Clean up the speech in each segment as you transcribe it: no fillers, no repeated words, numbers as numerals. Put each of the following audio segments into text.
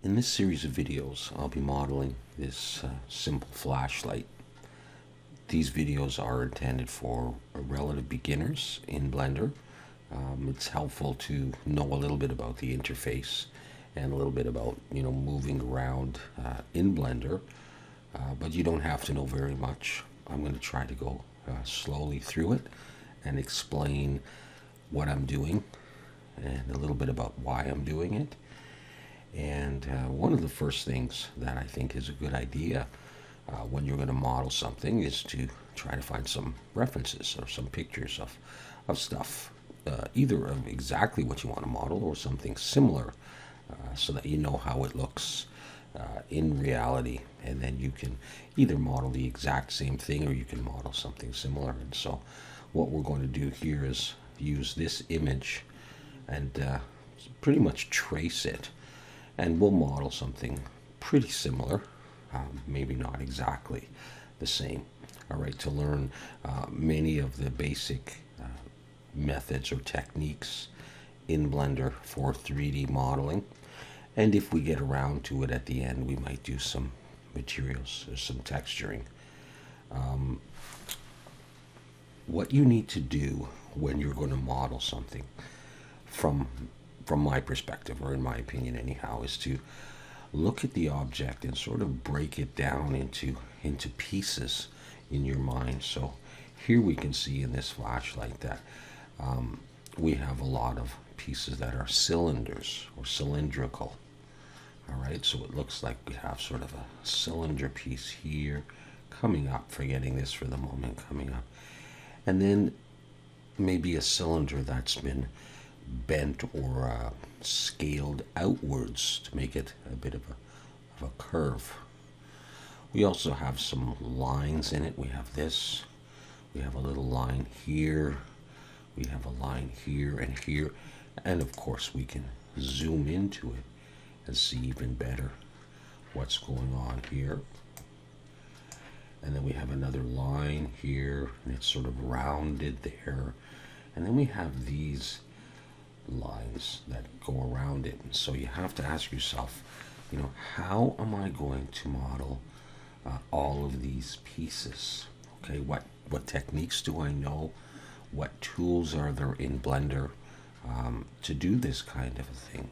In this series of videos, I'll be modeling this simple flashlight. These videos are intended for relative beginners in Blender. It's helpful to know a little bit about the interface and a little bit about, moving around in Blender, but you don't have to know very much. I'm going to try to go slowly through it and explain what I'm doing and a little bit about why I'm doing it. And one of the first things that I think is a good idea when you're going to model something is to try to find some references or some pictures of stuff, either of exactly what you want to model or something similar, so that you know how it looks in reality. And then you can either model the exact same thing or you can model something similar. And so what we're going to do here is use this image and pretty much trace it. And we'll model something pretty similar, maybe not exactly the same. All right, to learn many of the basic methods or techniques in Blender for 3D modeling. And if we get around to it at the end, we might do some materials or some texturing. What you need to do when you're going to model something, from my perspective, or in my opinion anyhow, is to look at the object and sort of break it down into pieces in your mind. So here we can see in this flashlight that we have a lot of pieces that are cylinders or cylindrical. All right, so it looks like we have sort of a cylinder piece here coming up, forgetting this for the moment, coming up, and then maybe a cylinder that's been bent or scaled outwards to make it a bit of a curve. We also have some lines in it. We have this, we have a little line here, we have a line here and here, and of course we can zoom into it and see even better what's going on here. And then we have another line here, and it's sort of rounded there. And then we have these lines that go around it. And so you have to ask yourself, how am I going to model all of these pieces? Okay, what techniques do I know? What tools are there in Blender to do this kind of a thing?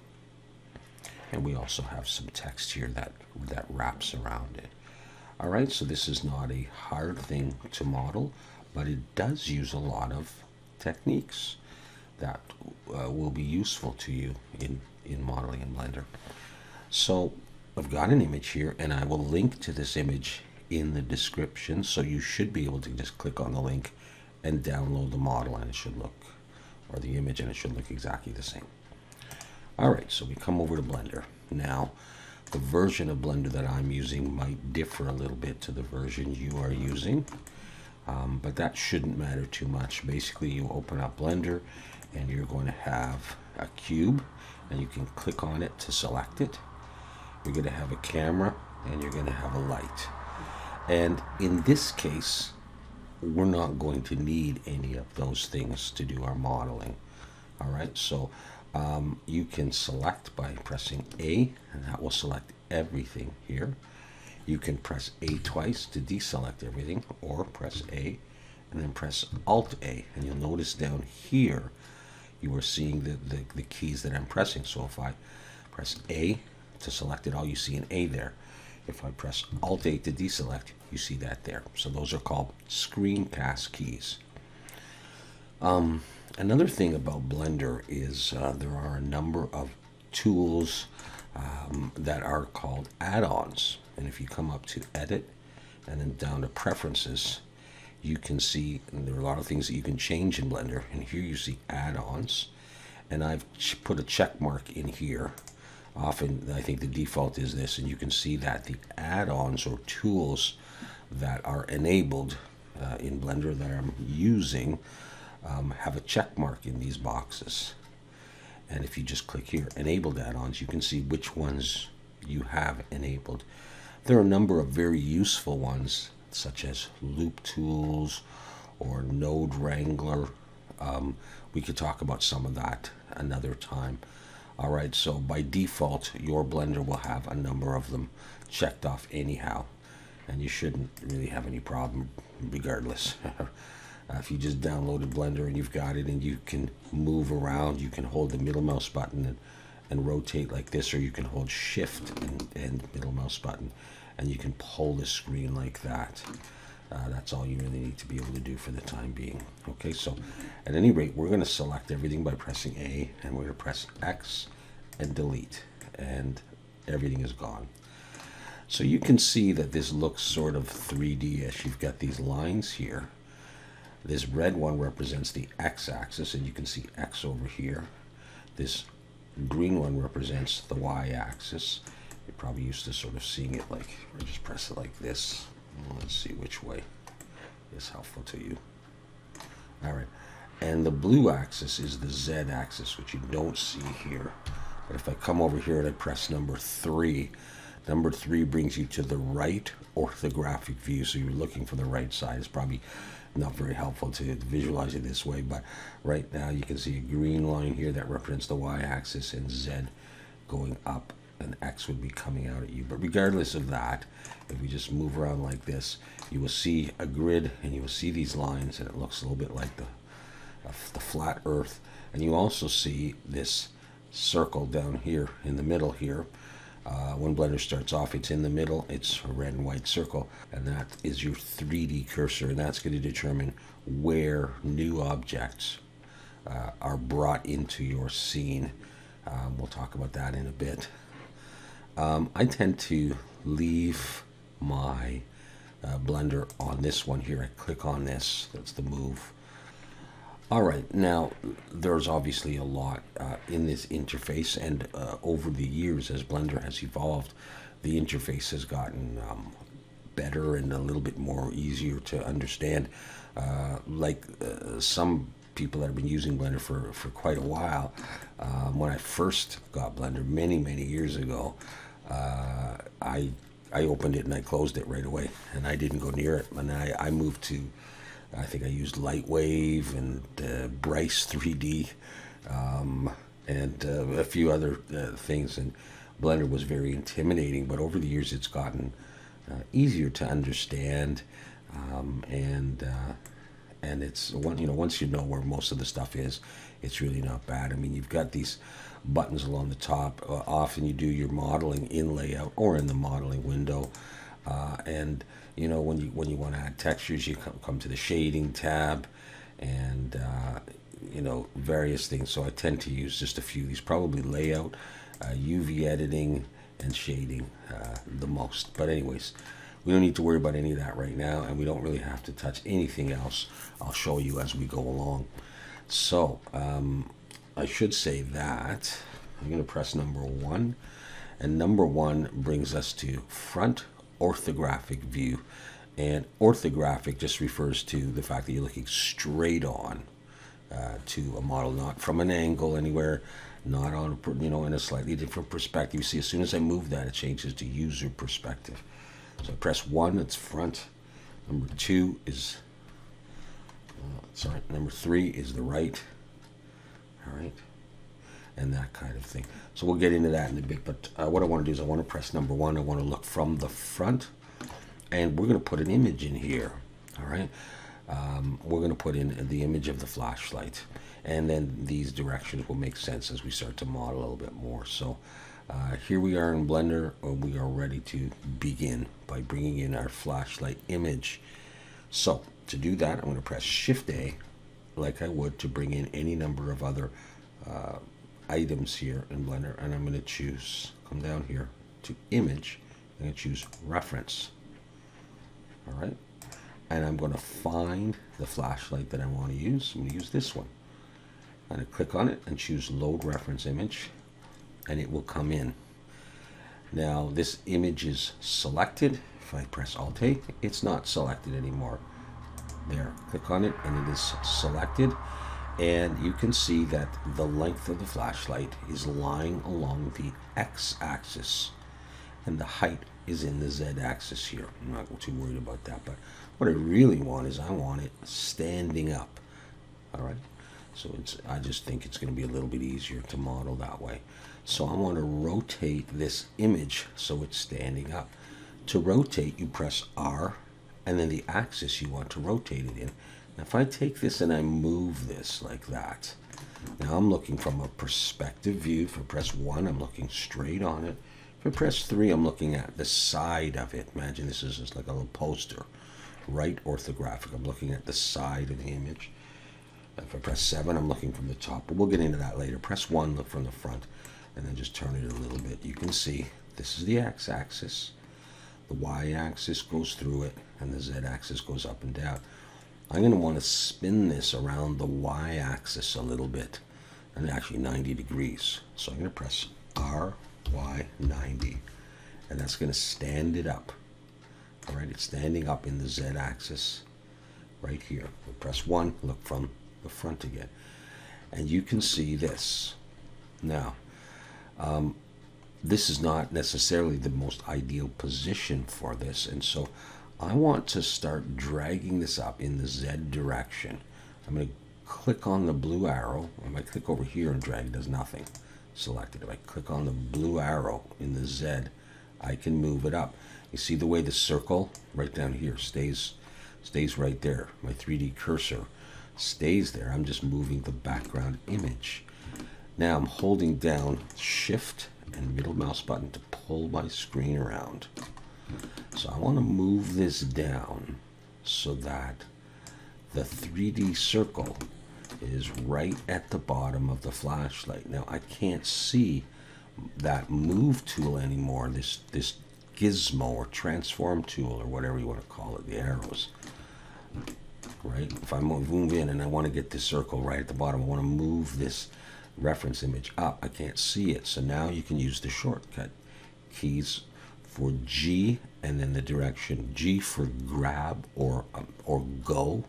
And we also have some text here that wraps around it. All right, so this is not a hard thing to model, but it does use a lot of techniques that will be useful to you in modeling in Blender. So I've got an image here, and I will link to this image in the description, so you should be able to just click on the link and download the model, and it should look, or the image, and it should look exactly the same. All right, so we come over to Blender. Now, the version of Blender that I'm using might differ a little bit to the version you are using, but that shouldn't matter too much. Basically, you open up Blender, and you're going to have a cube, and you can click on it to select it. You're going to have a camera, and you're going to have a light. And in this case, we're not going to need any of those things to do our modeling. All right, so you can select by pressing A, and that will select everything here. You can press A twice to deselect everything, or press A and then press Alt A, and you'll notice down here you are seeing the keys that I'm pressing. So if I press A to select it all, you see an A there. If I press Alt A to deselect, you see that there. So those are called screencast keys. Another thing about Blender is there are a number of tools that are called add-ons. And if you come up to Edit and then down to Preferences, you can see there are a lot of things that you can change in Blender. And here you see add-ons. And I've put a check mark in here. Often, I think the default is this, and you can see that the add-ons or tools that are enabled in Blender that I'm using have a check mark in these boxes. And if you just click here, Enabled Add-ons, you can see which ones you have enabled. There are a number of very useful ones, such as Loop Tools or Node Wrangler. We could talk about some of that another time. All right, so by default, your Blender will have a number of them checked off anyhow, and you shouldn't really have any problem regardless. If you just downloaded Blender and you've got it and you can move around, you can hold the middle mouse button and rotate like this, or you can hold shift and middle mouse button and you can pull the screen like that. That's all you really need to be able to do for the time being. Okay, so at any rate, we're going to select everything by pressing A, and we're going to press X and delete, and everything is gone. So you can see that this looks sort of 3D-ish. You've got these lines here. This red one represents the X-axis, and you can see X over here. This green one represents the Y-axis. You're probably used to sort of seeing it like, or just press it like this. Let's see which way is helpful to you. All right, and the blue axis is the Z-axis, which you don't see here. But if I come over here and I press number 3 brings you to the right orthographic view. So you're looking for the right side. It's probably not very helpful to visualize it this way, but right now you can see a green line here that represents the Y-axis and Z going up, and X would be coming out at you. But regardless of that, if we just move around like this, you will see a grid and you will see these lines, and it looks a little bit like the flat earth. And you also see this circle down here in the middle here. When Blender starts off, it's in the middle, it's a red and white circle, and that is your 3D cursor, and that's going to determine where new objects are brought into your scene. We'll talk about that in a bit. I tend to leave my Blender on this one here. I click on this, that's the move. All right, now there's obviously a lot in this interface, and over the years as Blender has evolved, the interface has gotten better and a little bit more easier to understand. Some people that have been using Blender for quite a while, when I first got Blender many years ago, I opened it and I closed it right away, and I didn't go near it, and I moved to, I think I used Lightwave and Bryce 3D and a few other things, and Blender was very intimidating, but over the years it's gotten easier to understand, and it's once you know where most of the stuff is, it's really not bad. I mean, you've got these buttons along the top. Often you do your modeling in layout or in the modeling window, and when you want to add textures, you come to the shading tab, and various things. So I tend to use just a few. These probably layout, UV editing, and shading the most. But anyways, we don't need to worry about any of that right now, and we don't really have to touch anything else. I'll show you as we go along. So I should say that I'm going to press number 1, and number 1 brings us to front orthographic view, and orthographic just refers to the fact that you're looking straight on to a model, not from an angle anywhere, not on in a slightly different perspective. You see, as soon as I move that, it changes to user perspective. So I press 1, it's front. Number 2 is number 3 is the right. All right, and that kind of thing. So we'll get into that in a bit, but what I want to do is I want to press number 1. I want to look from the front, and we're going to put an image in here. All right, we're going to put in the image of the flashlight, and then these directions will make sense as we start to model a little bit more. So here we are in Blender. We are ready to begin by bringing in our flashlight image. So to do that, I'm going to press Shift A, like I would to bring in any number of other items here in Blender, and I'm going to come down here to Image, I'm going to choose Reference. All right, and I'm going to find the flashlight that I want to use. I'm going to use this one. I'm going to click on it and choose Load Reference Image, and it will come in. Now this image is selected. If I press Alt-A, it's not selected anymore. There, click on it and it is selected, and you can see that the length of the flashlight is lying along the X-axis and the height is in the Z-axis here. I'm not too worried about that, but what I really want is I want it standing up. All right, So I just think it's going to be a little bit easier to model that way. So I want to rotate this image so it's standing up. To rotate, you press R, and then the axis you want to rotate it in. Now if I take this and I move this like that, now I'm looking from a perspective view. If I press 1, I'm looking straight on it. If I press 3, I'm looking at the side of it. Imagine this is just like a little poster. Right orthographic, I'm looking at the side of the image. If I press 7, I'm looking from the top, but we'll get into that later. Press 1, look from the front, and then just turn it a little bit. You can see this is the x-axis. The y-axis goes through it, and the z-axis goes up and down. I'm going to want to spin this around the y-axis a little bit, and actually 90 degrees. So I'm going to press R, Y, 90, and that's going to stand it up. All right, it's standing up in the z-axis right here. We'll press 1, look from the front again, and you can see this. Now, this is not necessarily the most ideal position for this, and so I want to start dragging this up in the Z direction. I'm going to click on the blue arrow. If I click over here and drag, it does nothing. Select it. If I click on the blue arrow in the Z, I can move it up. You see the way the circle right down here stays right there. My 3D cursor stays there. I'm just moving the background image. Now I'm holding down Shift and middle mouse button to pull my screen around. So I want to move this down so that the 3D circle is right at the bottom of the flashlight. Now I can't see that move tool anymore, this gizmo or transform tool or whatever you want to call it, the arrows. Right? If I move in and I want to get this circle right at the bottom, I want to move this reference image up. I can't see it. So now you can use the shortcut keys for G and then the direction. G for grab or go.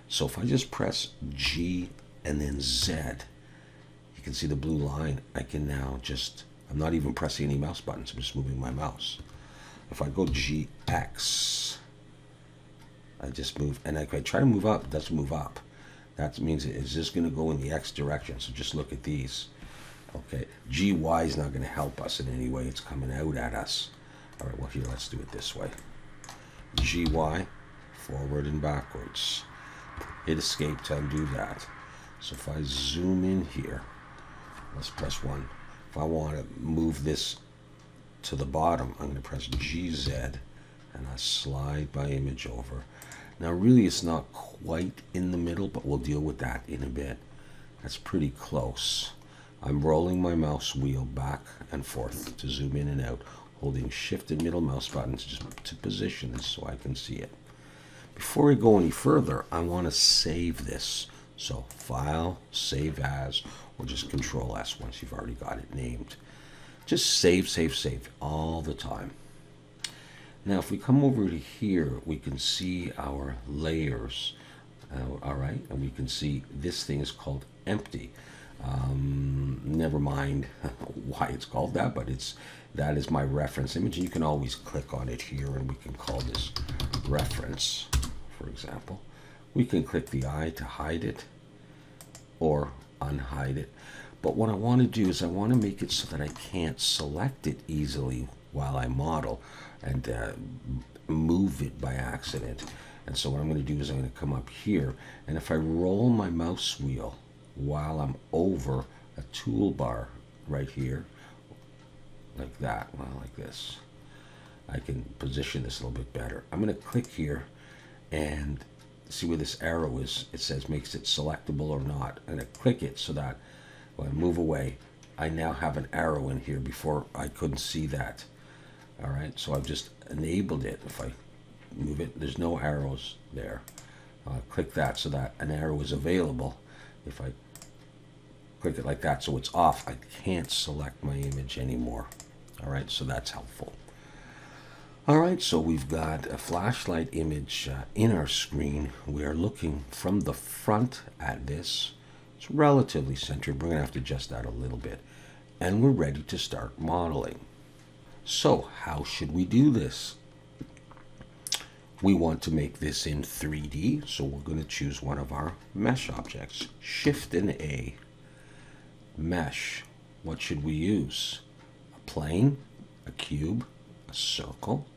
So if I just press G and then Z, you can see the blue line. I can now just, I'm not even pressing any mouse buttons, I'm just moving my mouse. If I go GX, I just move, and if I try to move up, it doesn't move up. That means it's just going to go in the X direction, so just look at these. Okay, GY is not going to help us in any way, it's coming out at us. All right, well here, let's do it this way. GY, forward and backwards. Hit escape to undo that. So if I zoom in here, let's press 1. If I want to move this to the bottom, I'm going to press GZ and I slide my image over. Now really it's not quite in the middle, but we'll deal with that in a bit. That's pretty close. I'm rolling my mouse wheel back and forth to zoom in and out, holding Shift and middle mouse buttons just to position this so I can see it. Before we go any further, I want to save this. So File, Save As, or just Control S once you've already got it named. Just save, save, save all the time. Now if we come over to here, we can see our layers. All right, and we can see this thing is called empty. Never mind why it's called that, but that is my reference image. And you can always click on it here and we can call this reference, for example. We can click the eye to hide it or unhide it. But what I want to do is I want to make it so that I can't select it easily while I model and move it by accident. And so what I'm going to do is I'm going to come up here, and if I roll my mouse wheel while I'm over a toolbar right here, like that, well, like this, I can position this a little bit better. I'm going to click here and see where this arrow is. It says makes it selectable or not. I'm going to click it so that when I move away, I now have an arrow in here. Before I couldn't see that. All right, so I've just enabled it. If I move it, there's no arrows there. Click that so that an arrow is available. If I click it like that so it's off, I can't select my image anymore. All right, so that's helpful. All right, so we've got a flashlight image in our screen. We are looking from the front at this. It's relatively centered. We're going to have to adjust that a little bit. And we're ready to start modeling. So how should we do this? We want to make this in 3D, so we're going to choose one of our mesh objects. Shift and A. Mesh. What should we use? A plane, a cube, a circle,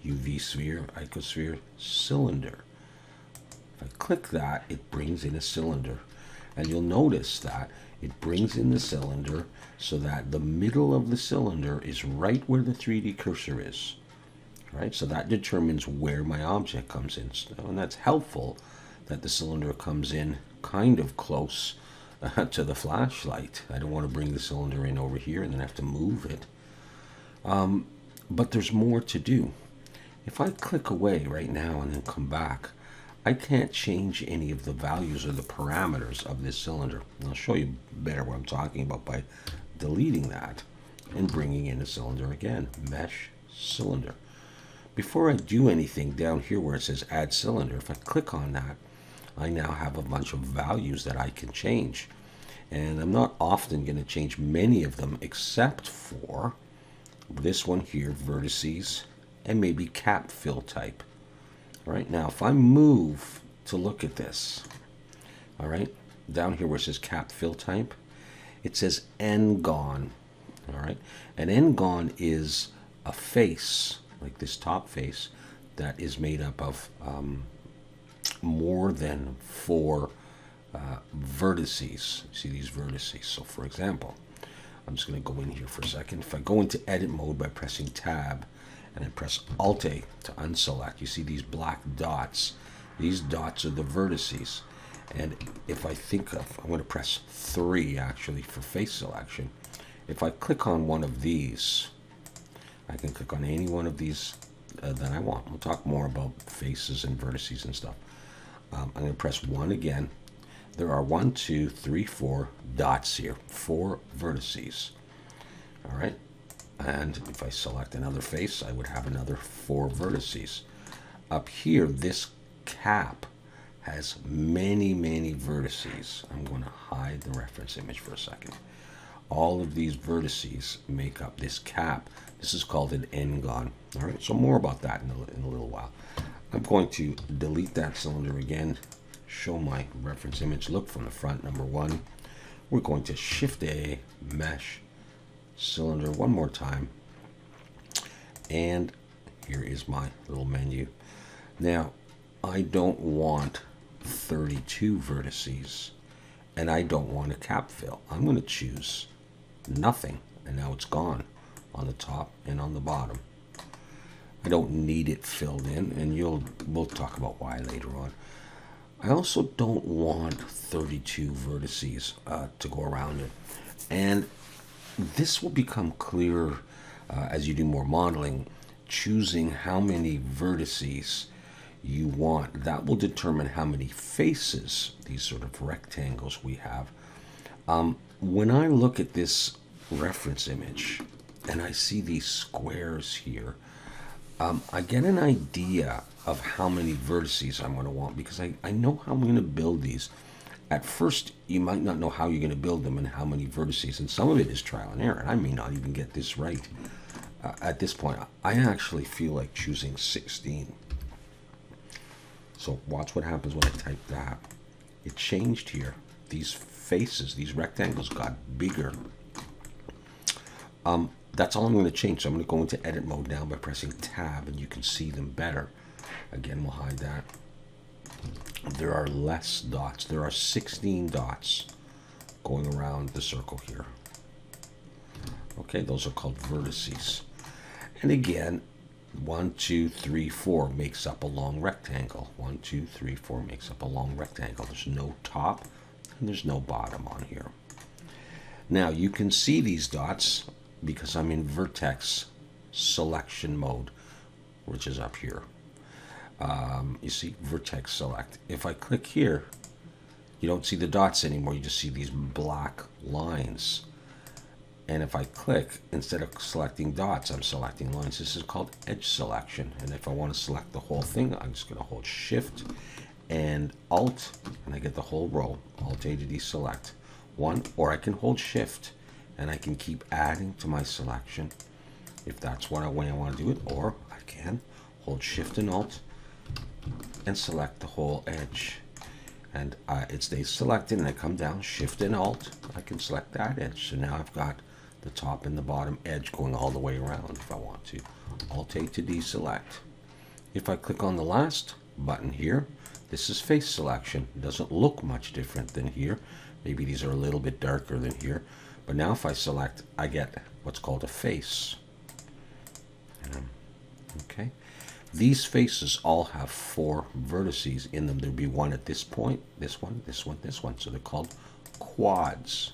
UV sphere, icosphere, cylinder. If I click that, it brings in a cylinder. And you'll notice that it brings in the cylinder so that the middle of the cylinder is right where the 3D cursor is. Right? So that determines where my object comes in. And that's helpful that the cylinder comes in kind of close to the flashlight. I don't want to bring the cylinder in over here and then have to move it. But there's more to do. If I click away right now and then come back, I can't change any of the values or the parameters of this cylinder. And I'll show you better what I'm talking about by deleting that and bringing in a cylinder again. Mesh, cylinder. Before I do anything down here where it says add cylinder, if I click on that, I now have a bunch of values that I can change. And I'm not often going to change many of them except for this one here, vertices, and maybe cap fill type. All right, now if I move to look at this, all right, down here where it says cap fill type, it says N-gon. All right, an N-gon is a face, like this top face, that is made up of more than 4 vertices. See these vertices. So for example, I'm just going to go in here for a second. If I go into edit mode by pressing tab and I press Alt-A to unselect, you see these black dots. These dots are the vertices. And if I think of, I'm going to press 3 actually for face selection. If I click on one of these, I can click on any one of these that I want. We'll talk more about faces and vertices and stuff. I'm going to press 1 again. There are 1, 2, 3, 4 dots here, 4 vertices. All right. And if I select another face, I would have another 4 vertices. Up here, this cap has many, many vertices. I'm going to hide the reference image for a second. All of these vertices make up this cap. This is called an N-gon. All right, so more about that in a little while. I'm going to delete that cylinder again, show my reference image. Look from the front, number 1. We're going to Shift A, Mesh, Cylinder one more time. And here is my little menu. Now, I don't want 32 vertices, and I don't want a cap fill. I'm going to choose nothing, and now it's gone on the top and on the bottom. I don't need it filled in, and we'll talk about why later on. I also don't want 32 vertices to go around it, and this will become clearer as you do more modeling. Choosing how many vertices you want, that will determine how many faces, these sort of rectangles we have. When I look at this reference image and I see these squares here, I get an idea of how many vertices I'm going to want because I know how I'm going to build these. At first, you might not know how you're going to build them and how many vertices, and some of it is trial and error, and I may not even get this right. At this point, I actually feel like choosing 16. So watch what happens when I type that. It changed here. These faces, these rectangles got bigger. That's all I'm going to change. So I'm going to go into edit mode now by pressing tab, and you can see them better. Again, we'll hide that. There are less dots. There are 16 dots going around the circle here. Okay, those are called vertices. And again, 1, 2, 3, 4 makes up a long rectangle. 1, 2, 3, 4 makes up a long rectangle. There's no top and there's no bottom on here. Now you can see these dots because I'm in Vertex Selection mode, which is up here. You see Vertex Select. If I click here, you don't see the dots anymore. You just see these black lines. And if I click, instead of selecting dots, I'm selecting lines. This is called edge selection. And if I want to select the whole thing, I'm just going to hold Shift and Alt, and I get the whole row. Alt-A to deselect one, or I can hold Shift, and I can keep adding to my selection if that's what way I want to do it. Or I can hold Shift and Alt and select the whole edge. And it stays selected, and I come down, Shift and Alt, I can select that edge. So now I've got the top and the bottom edge going all the way around if I want to. Alt-A to deselect. If I click on the last button here, this is face selection. It doesn't look much different than here. Maybe these are a little bit darker than here. But now if I select, I get what's called a face. Okay. These faces all have 4 vertices in them. There'll be one at this point, this one, this one, this one. So they're called quads.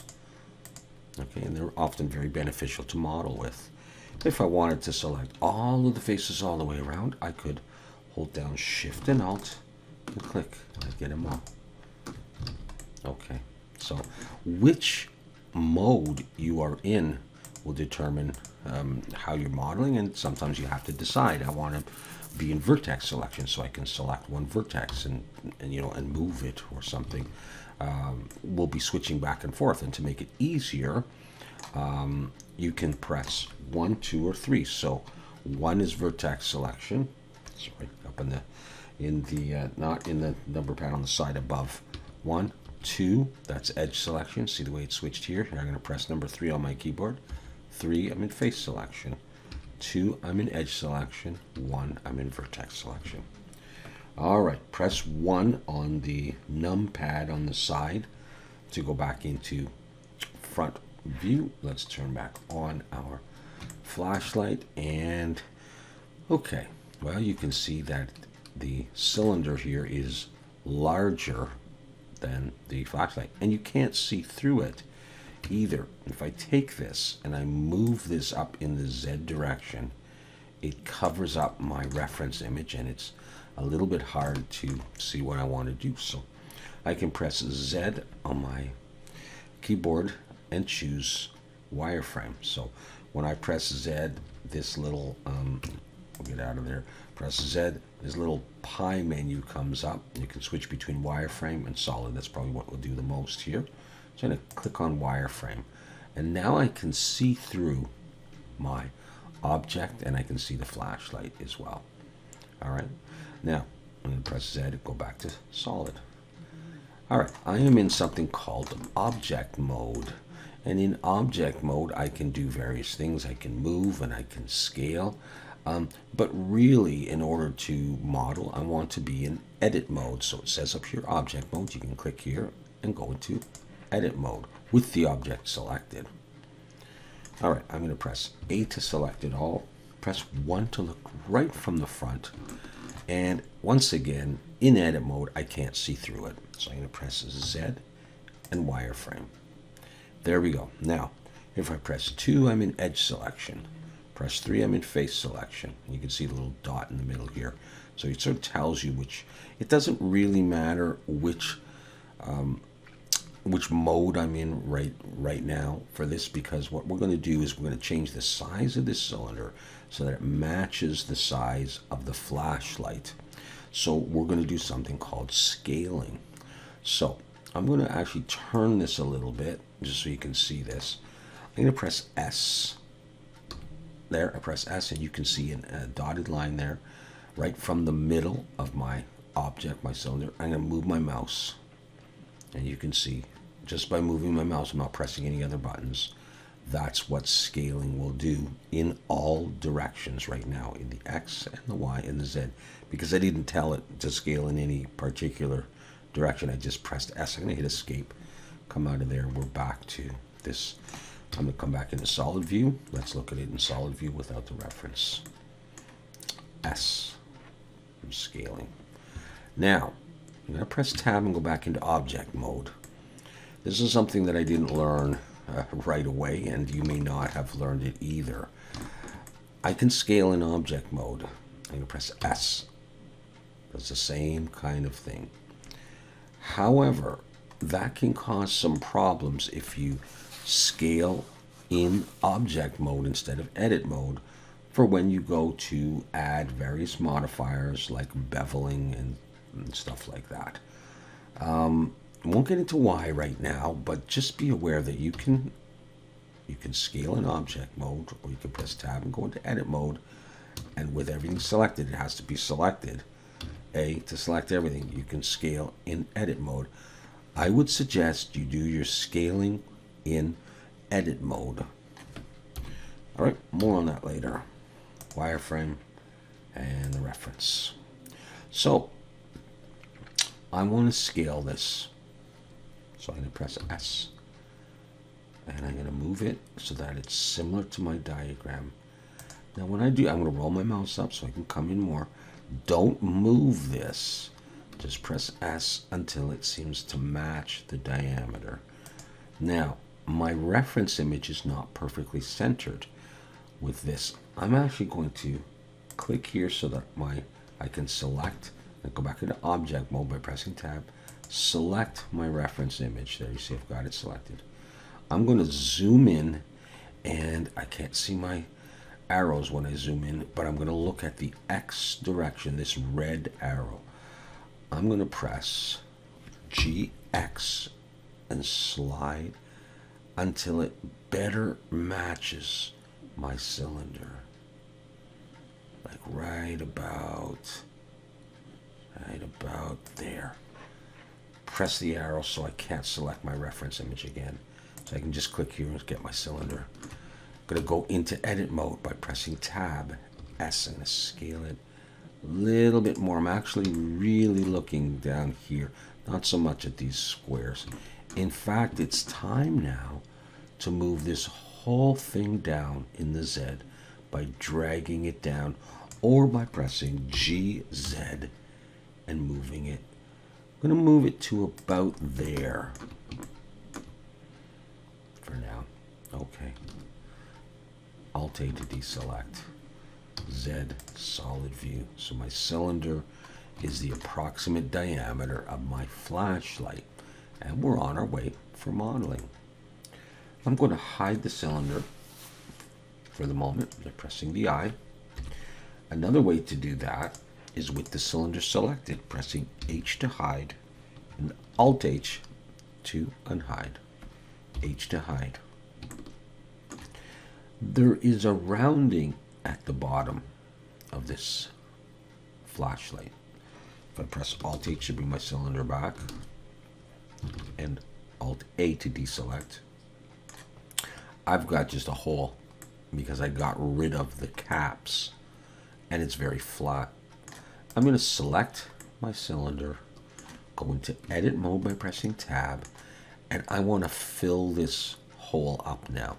Okay, and they're often very beneficial to model with. If I wanted to select all of the faces all the way around, I could hold down Shift and Alt and click, and I get them all. Okay, so which mode you are in will determine how you're modeling, and sometimes you have to decide. I want to be in vertex selection, so I can select one vertex and move it or something. We'll be switching back and forth, and to make it easier, you can press 1, 2, or 3. So 1 is vertex selection. Sorry, up in the not in the number pad on the side above. 1, 2, that's edge selection. See the way it switched here? I'm going to press number 3 on my keyboard. 3, I'm in face selection. 2, I'm in edge selection. 1, I'm in vertex selection. All right, press 1 on the numpad on the side to go back into front view. Let's turn back on our flashlight, and okay, well, you can see that the cylinder here is larger than the flashlight, and you can't see through it either. If I take this and I move this up in the Z direction, it covers up my reference image, and it's a little bit hard to see what I want to do. So I can press Z on my keyboard and choose wireframe. So when I press Z, this little I'll get out of there, press Z, this little pie menu comes up. You can switch between wireframe and solid. That's probably what will do the most here. So I'm going to click on wireframe, and now I can see through my object, and I can see the flashlight as well. All right, now I'm going to press Z to go back to solid. All right, I am in something called object mode, and in object mode I can do various things. I can move and I can scale, but really, in order to model, I want to be in edit mode. So it says up here object mode. You can click here and go into edit mode with the object selected. All right, I'm going to press A to select it all, press 1 to look right from the front, and once again, in edit mode, I can't see through it. So I'm going to press Z and wireframe. There we go. Now, if I press 2, I'm in edge selection. Press 3, I'm in face selection. You can see the little dot in the middle here. So it sort of tells you which. It doesn't really matter which mode I'm in right now for this, because what we're going to do is we're going to change the size of this cylinder so that it matches the size of the flashlight. So we're going to do something called scaling. So I'm going to actually turn this a little bit just so you can see this. I'm going to press S. There, I press S, and you can see a dotted line there right from the middle of my object, my cylinder. I'm going to move my mouse, and you can see just by moving my mouse, I'm not pressing any other buttons. That's what scaling will do in all directions right now, in the X and the Y and the Z, because I didn't tell it to scale in any particular direction. I just pressed S. I'm going to hit escape, come out of there, and we're back to this. I'm going to come back into solid view. Let's look at it in solid view without the reference. S. I'm scaling. Now, I'm going to press tab and go back into object mode. This is something that I didn't learn right away, and you may not have learned it either. I can scale in object mode. I'm going to press S. It's the same kind of thing. However, that can cause some problems if you scale in object mode instead of edit mode for when you go to add various modifiers like beveling and stuff like that. I won't get into why right now, but just be aware that you can scale in object mode, or you can press tab and go into edit mode, and with everything selected, it has to be selected. A to select everything. You can scale in edit mode. I would suggest you do your scaling in edit mode. All right, more on that later. Wireframe and the reference. So I want to scale this. So I'm going to press S. And I'm going to move it so that it's similar to my diagram. Now when I do, I'm going to roll my mouse up so I can come in more. Don't move this. Just press S until it seems to match the diameter. Now, my reference image is not perfectly centered with this. I'm actually going to click here so that I can select and go back into object mode by pressing tab. Select my reference image. There you see I've got it selected. I'm going to zoom in, and I can't see my arrows when I zoom in, but I'm going to look at the X direction, this red arrow. I'm going to press GX and slide until it better matches my cylinder. Like right about there. Press the arrow so I can't select my reference image again. So I can just click here and get my cylinder. I'm going to go into edit mode by pressing tab S and scale it a little bit more. I'm actually really looking down here, not so much at these squares. In fact, it's time now to move this whole thing down in the Z by dragging it down or by pressing GZ and moving it. I'm going to move it to about there for now. Okay. Alt-A to deselect. Z, solid view. So my cylinder is the approximate diameter of my flashlight. And we're on our way for modeling. I'm going to hide the cylinder for the moment by pressing the I. Another way to do that is with the cylinder selected, pressing H to hide and Alt-H to unhide. H to hide. There is a rounding at the bottom of this flashlight. If I press Alt-H to bring my cylinder back and Alt-A to deselect, I've got just a hole because I got rid of the caps and it's very flat. I'm going to select my cylinder, go into edit mode by pressing tab, and I want to fill this hole up now.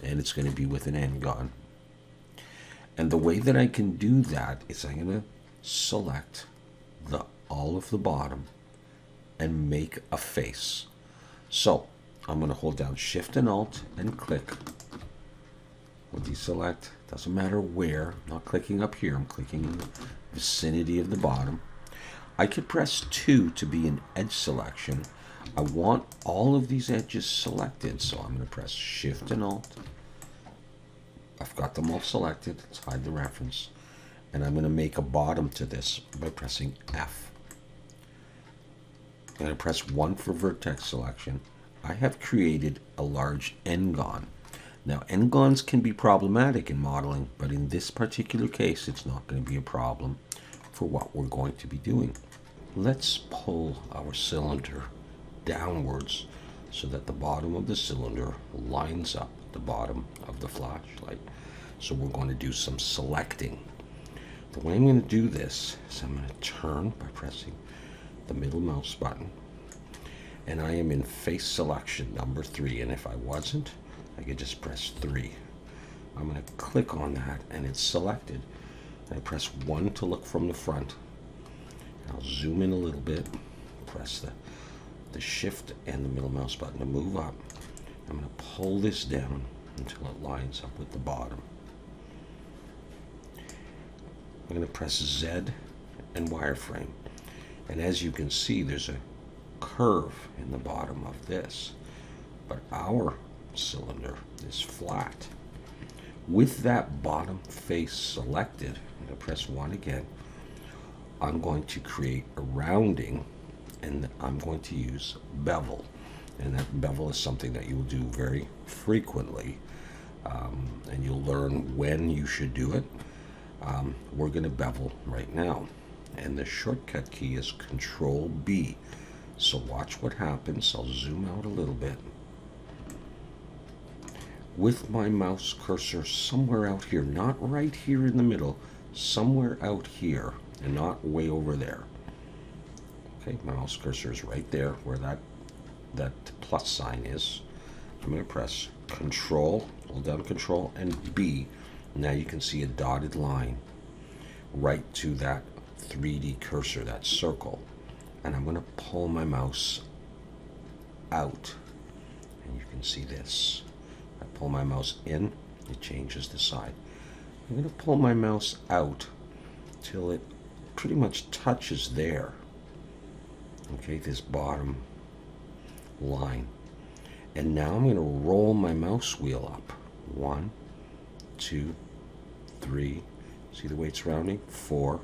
And it's going to be with an N-gon. And the way that I can do that is I'm going to select all of the bottom and make a face. So I'm going to hold down Shift and Alt and click. We'll deselect. Doesn't matter where. I'm not clicking up here. I'm clicking in the vicinity of the bottom. I could press 2 to be an edge selection. I want all of these edges selected, so I'm going to press Shift and Alt. I've got them all selected. Let's hide the reference. And I'm going to make a bottom to this by pressing F. I'm going to press 1 for vertex selection. I have created a large N-gon. Now, N-gons can be problematic in modeling, but in this particular case, it's not going to be a problem for what we're going to be doing. Let's pull our cylinder downwards so that the bottom of the cylinder lines up the bottom of the flashlight. So we're going to do some selecting. The way I'm going to do this is I'm going to turn by pressing the middle mouse button, and I am in face selection number 3, and if I wasn't, I could just press 3. I'm going to click on that and it's selected. I press 1 to look from the front. I'll zoom in a little bit, press the shift and the middle mouse button to move up. I'm going to pull this down until it lines up with the bottom. I'm going to press Z and wireframe. And as you can see, there's a curve in the bottom of this. But our cylinder is flat. With that bottom face selected, I'm going to press 1 again. I'm going to create a rounding, and I'm going to use bevel. And that bevel is something that you will do very frequently, and you'll learn when you should do it. We're going to bevel right now. And the shortcut key is Control B. So watch what happens. I'll zoom out a little bit. With my mouse cursor somewhere out here, not right here in the middle, somewhere out here, and not way over there. Okay, my mouse cursor is right there where that plus sign is. I'm going to press Control, hold down Control and B. Now you can see a dotted line right to that 3D cursor, that circle. And I'm going to pull my mouse out. And you can see this. I pull my mouse in, it changes the side. I'm going to pull my mouse out till it pretty much touches there. Okay, this bottom line. And now I'm going to roll my mouse wheel up. 1, 2, 3. See the way it's rounding? 4.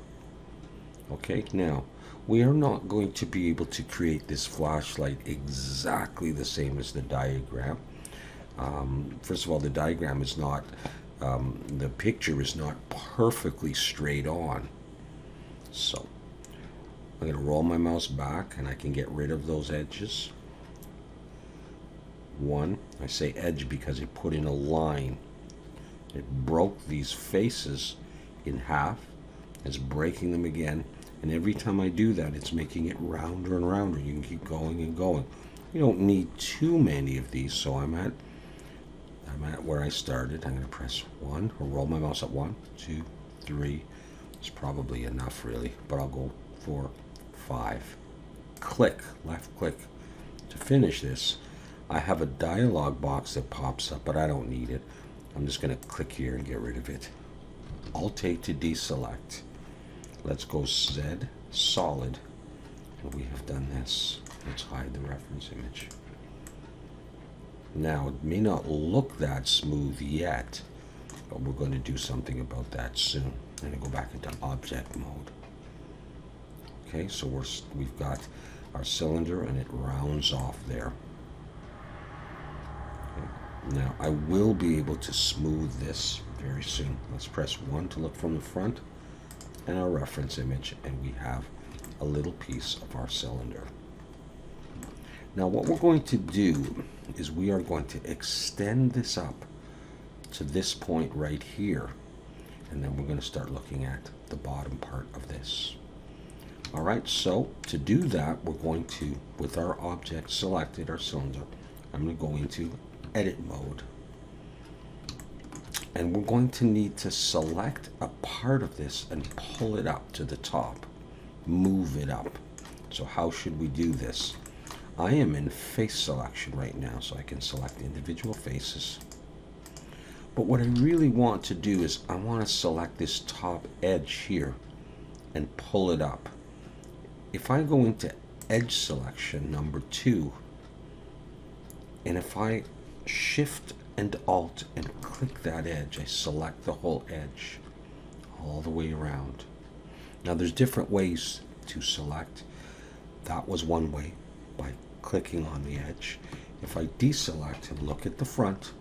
Okay, now we are not going to be able to create this flashlight exactly the same as the diagram. First of all, the diagram is not, the picture is not perfectly straight on. So I'm going to roll my mouse back and I can get rid of those edges. 1, I say edge because it put in a line. It broke these faces in half. It's breaking them again. And every time I do that, it's making it rounder and rounder. You can keep going and going. You don't need too many of these, so I'm at where I started. I'm going to press 1, or roll my mouse up. 1, 2, 3. It's probably enough, really, but I'll go 4, 5. Click, left click. To finish this, I have a dialog box that pops up, but I don't need it. I'm just going to click here and get rid of it. Alt-A to deselect. Let's go Z, solid, and we have done this. Let's hide the reference image. Now, it may not look that smooth yet, but we're going to do something about that soon. I'm going to go back into object mode. Okay, so we've got our cylinder and it rounds off there. Okay. Now, I will be able to smooth this very soon. Let's press 1 to look from the front and our reference image, and we have a little piece of our cylinder. Now what we're going to do is we are going to extend this up to this point right here, and then we're going to start looking at the bottom part of this. Alright, so to do that, we're going to, with our object selected, our cylinder, I'm going to go into edit mode. And we're going to need to select a part of this and pull it up to the top. Move it up. So how should we do this? I am in face selection right now, so I can select individual faces. But what I really want to do is I want to select this top edge here and pull it up. If I go into edge selection number 2, and if I shift and Alt and click that edge, I select the whole edge all the way around. Now there's different ways to select. That was one way, by clicking on the edge. If I deselect and look at the front,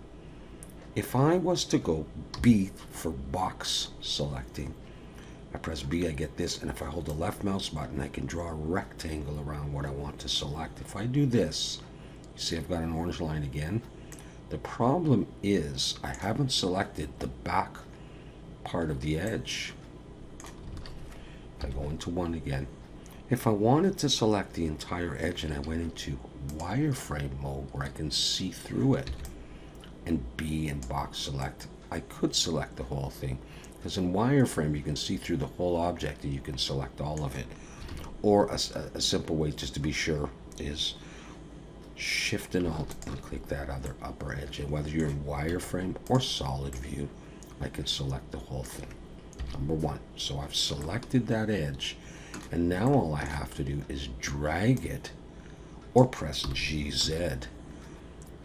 if I was to go B for box selecting, I press B, I get this, and if I hold the left mouse button, I can draw a rectangle around what I want to select. If I do this, you see I've got an orange line again. The problem is I haven't selected the back part of the edge. If I go into 1 again, if I wanted to select the entire edge and I went into wireframe mode where I can see through it, and B and box select, I could select the whole thing, because in wireframe you can see through the whole object and you can select all of it. Or a simple way, just to be sure, is Shift and Alt and click that other upper edge, and whether you're in wireframe or solid view, I can select the whole thing. Number 1. So I've selected that edge, and now all I have to do is drag it or press GZ,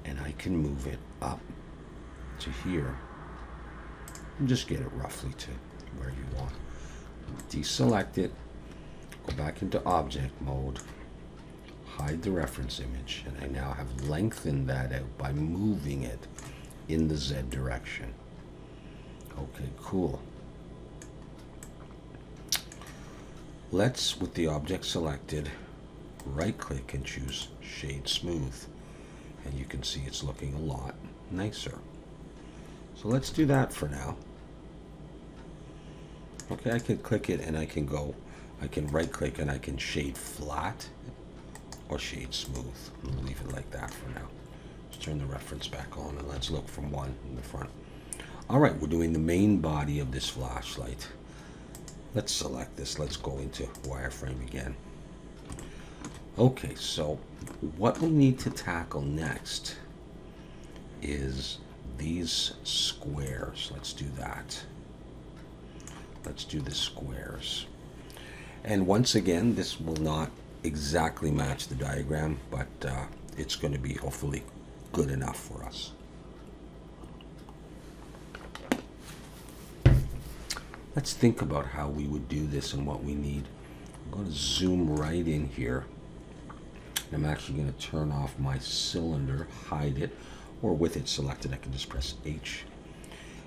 and I can move it up to here and just get it roughly to where you want. Deselect it, go back into object mode, hide the reference image, and I now have lengthened that out by moving it in the Z direction. Okay, cool. let's, with the object selected, right click and choose Shade Smooth. And you can see it's looking a lot nicer. So let's do that for now. Okay, I can click it and I can right click and I can shade flat or shade smooth. I'm gonna leave it like that for now. Let's turn the reference back on and let's look from one in the front. All right, we're doing the main body of this flashlight. Let's select this. Let's go into wireframe again. Okay, so what we need to tackle next is these squares. Let's do that. Let's do the squares. And once again, this will not exactly match the diagram, but it's going to be hopefully good enough for us. Let's think about how we would do this and what we need. I'm going to zoom right in here. I'm actually going to turn off my cylinder, hide it, or with it selected, I can just press H.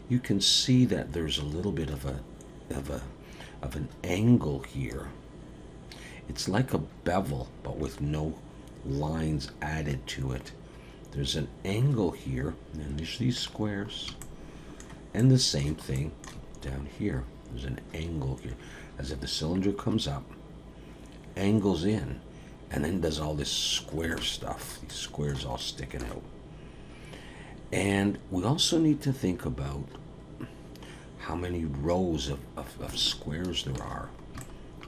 You can see that there's a little bit of an angle here. It's like a bevel, but with no lines added to it. There's an angle here, and there's these squares, and the same thing down here. There's an angle here, as if the cylinder comes up, angles in, and then does all this square stuff. These squares all sticking out. And we also need to think about how many rows of squares there are.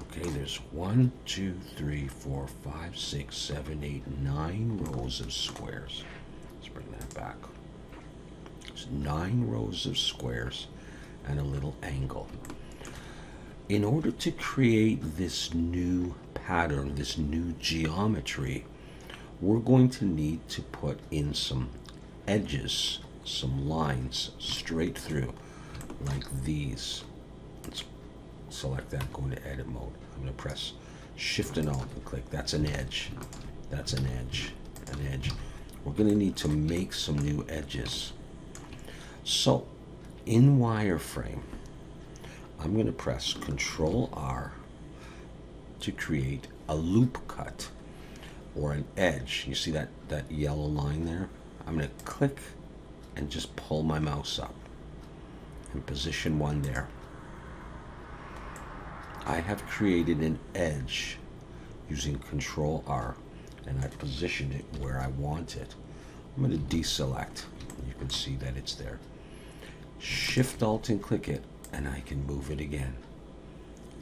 Okay, there's 1, 2, 3, 4, 5, 6, 7, 8, 9 rows of squares. Let's bring that back. There's 9 rows of squares and a little angle. In order to create this new pattern, this new geometry, we're going to need to put in some edges, some lines straight through, like these. Let's select that, go into edit mode. I'm going to press Shift and Alt and click. That's an edge. That's an edge. An edge. We're going to need to make some new edges. So, in wireframe, I'm going to press Control R to create a loop cut or an edge. You see that yellow line there? I'm going to click and just pull my mouse up and position one there. I have created an edge using Control R, and I positioned it where I want it. I'm going to deselect. You can see that it's there. Shift Alt and click it, and I can move it again.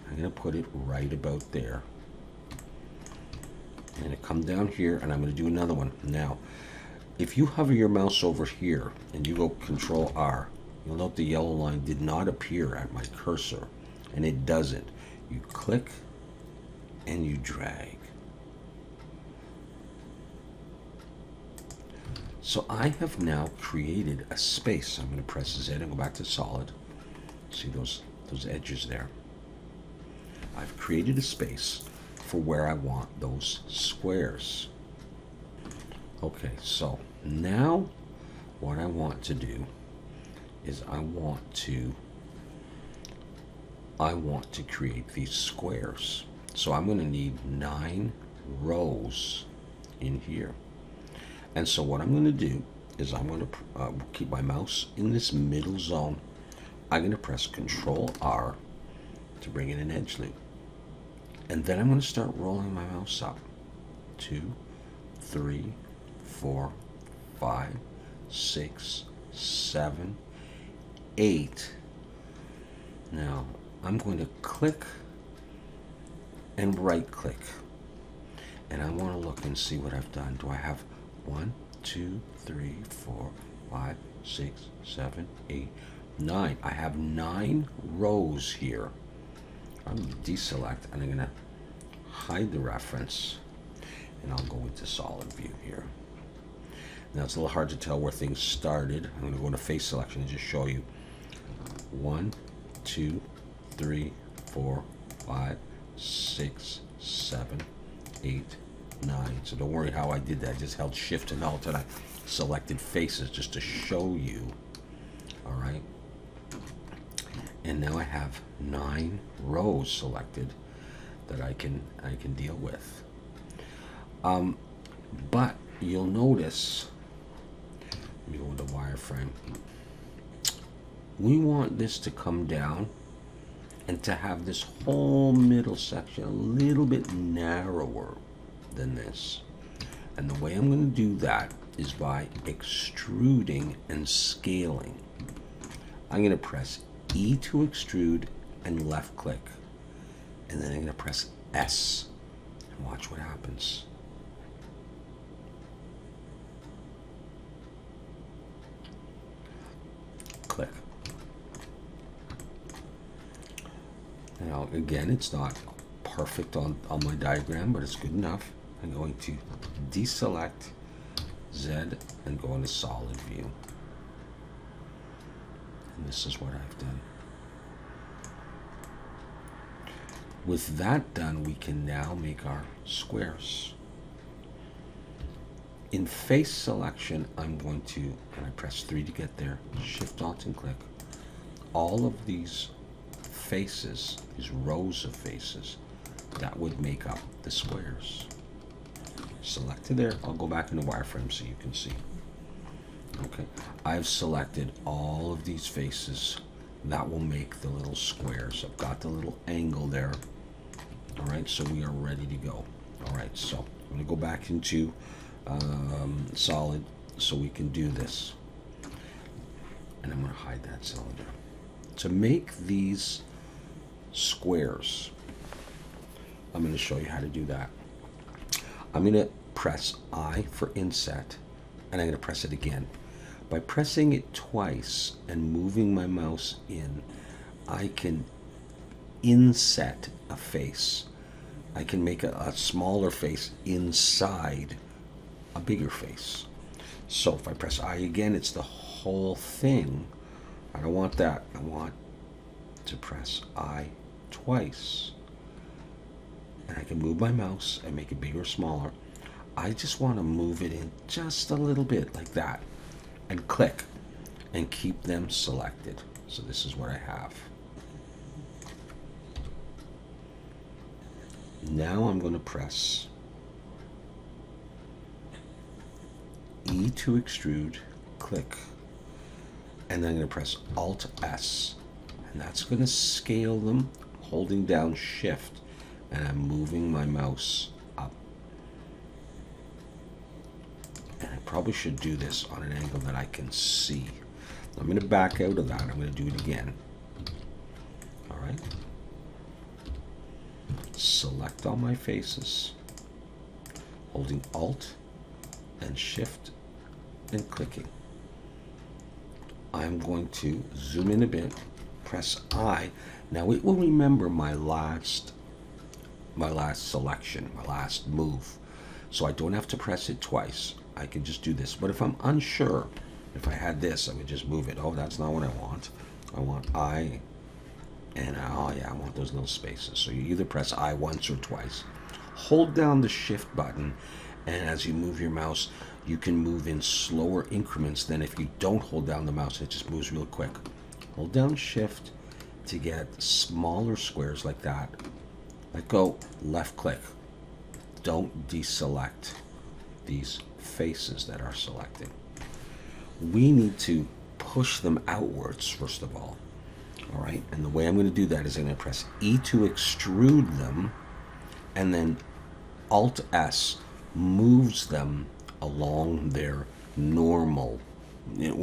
I'm going to put it right about there. I'm going to come down here, and I'm going to do another one. Now, if you hover your mouse over here and you go Control R, you'll note the yellow line did not appear at my cursor, and it doesn't. You click and you drag. So I have now created a space. I'm going to press Z and go back to solid. See those edges there? I've created a space for where I want those squares. Okay, so now what I want to do is I want to create these squares. So I'm going to need 9 rows in here. And so what I'm going to do is I'm going to keep my mouse in this middle zone. I'm going to press Control R to bring in an edge loop. And then I'm going to start rolling my mouse up. 2, 3, 4, 5, 6, 7, 8. Now, I'm going to click and right click. And I want to look and see what I've done. Do I have 1, 2, 3, 4, 5, 6, 7, 8, 9. I have 9 rows here. I'm going to deselect and I'm going to hide the reference, and I'll go into solid view here. Now it's a little hard to tell where things started. I'm going to go into face selection and just show you 1, 2, 3, 4, 5, 6, 7, 8, 9. So don't worry how I did that. I just held Shift and Alt and I selected faces just to show you. All right. And now I have 9 rows selected. that I can deal with. But you'll notice, let me go with the wireframe. We want this to come down and to have this whole middle section a little bit narrower than this. And the way I'm going to do that is by extruding and scaling. I'm going to press E to extrude and left click. And then I'm going to press S and watch what happens. Click. Now again, it's not perfect on my diagram, but it's good enough. I'm going to deselect Z and go into solid view. And this is what I've done. With that done, we can now make our squares. In face selection, I'm going to, and I press 3 to get there, Shift Alt and click. All of these faces, these rows of faces, that would make up the squares. Select it there. I'll go back into wireframe so you can see. Okay, I've selected all of these faces. That will make the little squares. I've got the little angle there. All right, so we are ready to go. All right, so I'm going to go back into solid so we can do this. And I'm going to hide that cylinder. To make these squares, I'm going to show you how to do that. I'm going to press I for inset, and I'm going to press it again. By pressing it twice and moving my mouse in, I can inset a face. I can make a smaller face inside a bigger face. So if I press I again, it's the whole thing. I don't want that. I want to press I twice. And I can move my mouse and make it bigger or smaller. I just want to move it in just a little bit like that. And click. And keep them selected. So this is what I have. Now I'm going to press E to extrude, click, and then I'm going to press Alt S, and that's going to scale them, holding down Shift, and I'm moving my mouse up. And I probably should do this on an angle that I can see. I'm going to back out of that. I'm going to do it again. All right. Select all my faces, holding Alt and Shift and clicking. I'm going to zoom in a bit, press I. Now it will remember my last selection, my last move. So I don't have to press it twice. I can just do this. But if I'm unsure, if I had this, I would just move it. Oh, that's not what I want. I want I, and oh yeah, I want those little spaces. So you either press I once or twice. Hold down the Shift button, and as you move your mouse, you can move in slower increments than if you don't hold down the mouse. It just moves real quick. Hold down Shift to get smaller squares like that. Let go, left click. Don't deselect these faces that are selected. We need to push them outwards first of all. All right, and the way I'm going to do that is I'm going to press E to extrude them, and then Alt S moves them along their normal,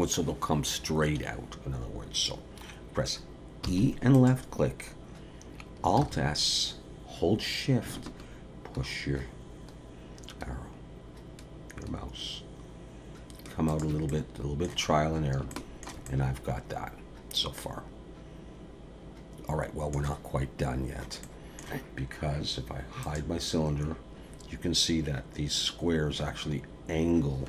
so they'll come straight out, in other words. So press E and left click, Alt S, hold Shift, push your arrow, your mouse. Come out a little bit trial and error, and I've got that so far. All right, well, we're not quite done yet, because if I hide my cylinder, you can see that these squares actually angle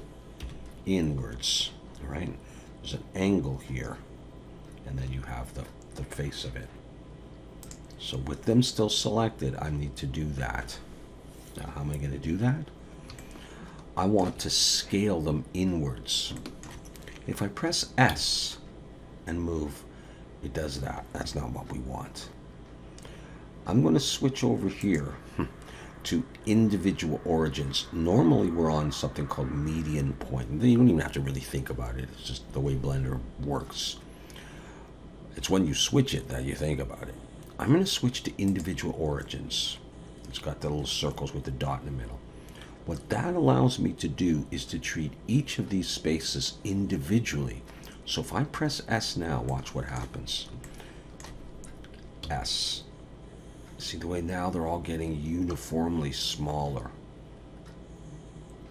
inwards. All right, there's an angle here, and then you have the face of it. So with them still selected, I need to do that. Now, how am I going to do that? I want to scale them inwards. If I press S and move, it does that. That's not what we want. I'm going to switch over here to individual origins. Normally we're on something called median point. You don't even have to really think about it. It's just the way Blender works. It's when you switch it that you think about it. I'm going to switch to individual origins. It's got the little circles with the dot in the middle. What that allows me to do is to treat each of these spaces individually. So if I press S now, watch what happens. S. See the way now they're all getting uniformly smaller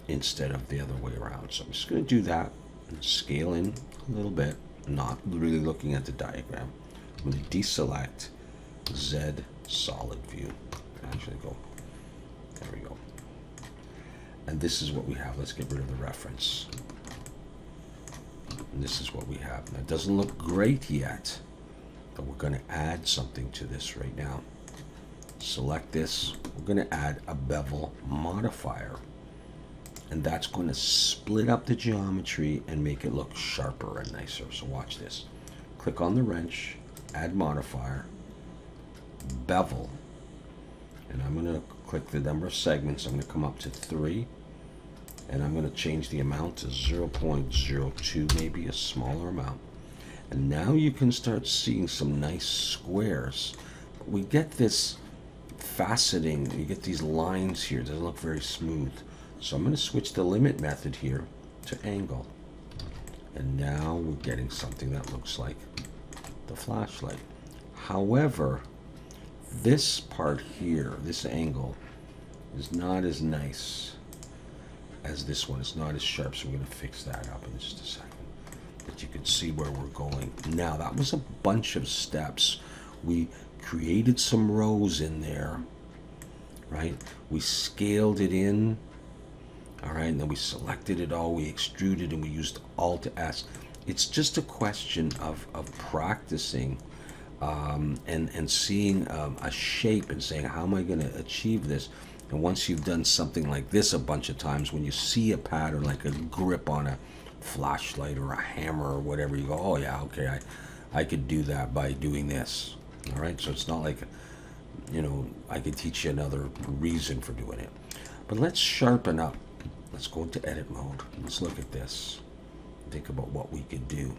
instead of the other way around. So I'm just going to do that and scale in a little bit, not really looking at the diagram. I'm going to deselect Z solid view. Actually go, there we go. And this is what we have. Let's get rid of the reference. And this is what we have. Now, it doesn't look great yet, but we're going to add something to this right now. Select this. We're going to add a bevel modifier. And that's going to split up the geometry and make it look sharper and nicer. So watch this. Click on the wrench, add modifier, bevel. And I'm going to click the number of segments. I'm going to come up to 3. And I'm going to change the amount to 0.02, maybe a smaller amount. And now you can start seeing some nice squares. We get this faceting, you get these lines here. It doesn't look very smooth. So I'm going to switch the limit method here to angle. And now we're getting something that looks like the flashlight. However, this part here, this angle, is not as nice as this one. It's not as sharp, so we're going to fix that up in just a second. But you can see where we're going. Now, that was a bunch of steps. We created some rows in there, right? We scaled it in, all right? And then we selected it all, we extruded, and we used Alt-S. It's just a question of practicing and seeing a shape and saying, how am I going to achieve this? And once you've done something like this a bunch of times, when you see a pattern like a grip on a flashlight or a hammer or whatever, you go, oh yeah, okay, I could do that by doing this. All right, so it's not like, you know, I could teach you another reason for doing it. But let's sharpen up. Let's go into edit mode. Let's look at this. Think about what we could do.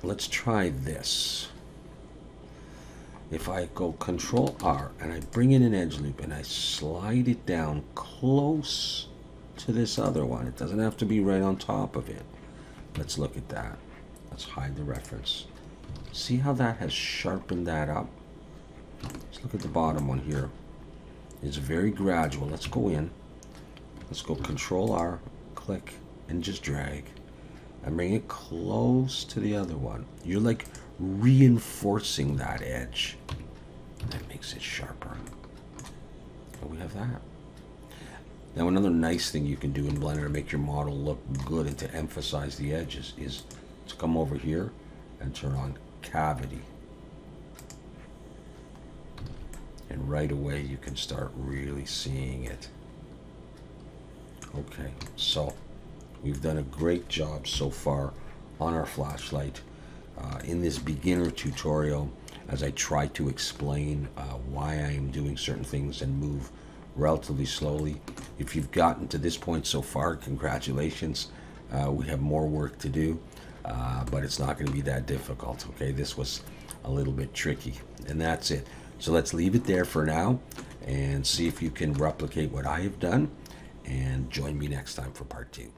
Let's try this. If I go Control R and I bring in an edge loop and I slide it down close to this other one, it doesn't have to be right on top of it. Let's look at that. Let's hide the reference. See how that has sharpened that up? Let's look at the bottom one here. It's very gradual. Let's go in. Let's go Control R, click, and just drag. And bring it close to the other one. You're like reinforcing that edge. That makes it sharper. And we have that. Now, another nice thing you can do in Blender to make your model look good and to emphasize the edges is to come over here and turn on cavity. And right away you can start really seeing it. Okay, so we've done a great job so far on our flashlight. In this beginner tutorial, as I try to explain why I am doing certain things and move relatively slowly. If you've gotten to this point so far, congratulations. We have more work to do, but it's not going to be that difficult. Okay, this was a little bit tricky, and that's it. So let's leave it there for now and see if you can replicate what I have done, and join me next time for part 2.